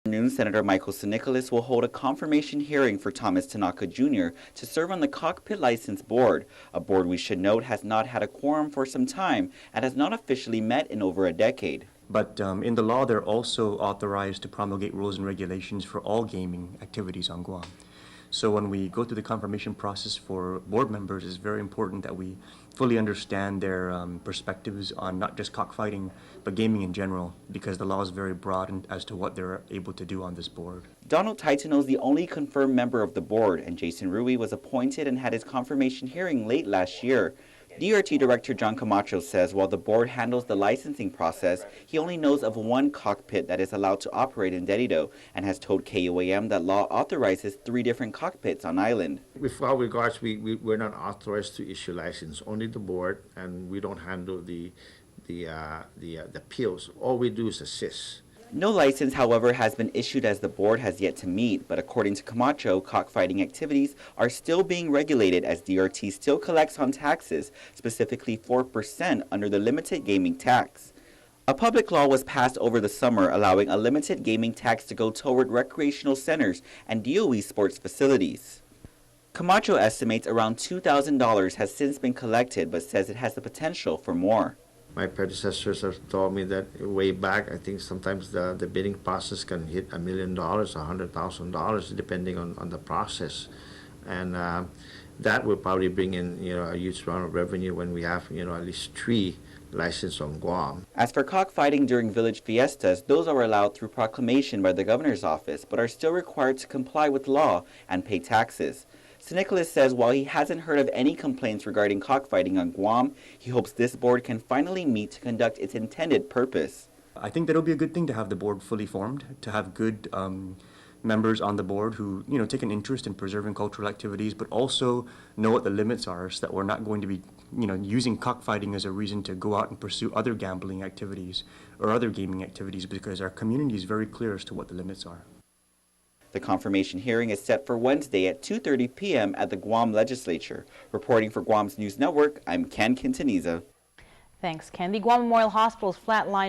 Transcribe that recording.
Senator Michael Nicholas will hold a confirmation hearing for Thomas Tanaka Jr. to serve on the Cockpit License Board, a board we should note has not had a quorum for some time and has not officially met in over a decade. But in the law, they're also authorized to promulgate rules and regulations for all gaming activities on Guam. So when we go through the confirmation process for board members, it's very important that we fully understand their perspectives on not just cockfighting, but gaming in general, because the law is very broad as to what they're able to do on this board. Donald Taitano is the only confirmed member of the board, and Jason Rui was appointed and had his confirmation hearing late last year. DRT Director John Camacho says while the board handles the licensing process, he only knows of one cockpit that is allowed to operate in Dedido and has told KUAM that law authorizes 3 different cockpits on island. With all regards, we're not authorized to issue license, only the board, and we don't handle the appeals. All we do is assist. No license, however, has been issued as the board has yet to meet, but according to Camacho, cockfighting activities are still being regulated as DRT still collects on taxes, specifically 4% under the limited gaming tax. A public law was passed over the summer allowing a limited gaming tax to go toward recreational centers and DOE sports facilities. Camacho estimates around $2,000 has since been collected, but says it has the potential for more. My predecessors have told me that way back, I think sometimes the bidding process can hit $1 million, $100,000, depending on the process. And that will probably bring in, a huge amount of revenue when we have, at least 3 licenses on Guam. As for cockfighting during village fiestas, those are allowed through proclamation by the governor's office, but are still required to comply with law and pay taxes. Nicholas says while he hasn't heard of any complaints regarding cockfighting on Guam, he hopes this board can finally meet to conduct its intended purpose. I think that'll be a good thing to have the board fully formed, to have good members on the board who, take an interest in preserving cultural activities, but also know what the limits are so that we're not going to be, using cockfighting as a reason to go out and pursue other gambling activities or other gaming activities, because our community is very clear as to what the limits are. The confirmation hearing is set for Wednesday at 2:30 p.m. at the Guam Legislature. Reporting for Guam's News Network, I'm Ken Quintanilla. Thanks, Ken. The Guam Memorial Hospital's flatline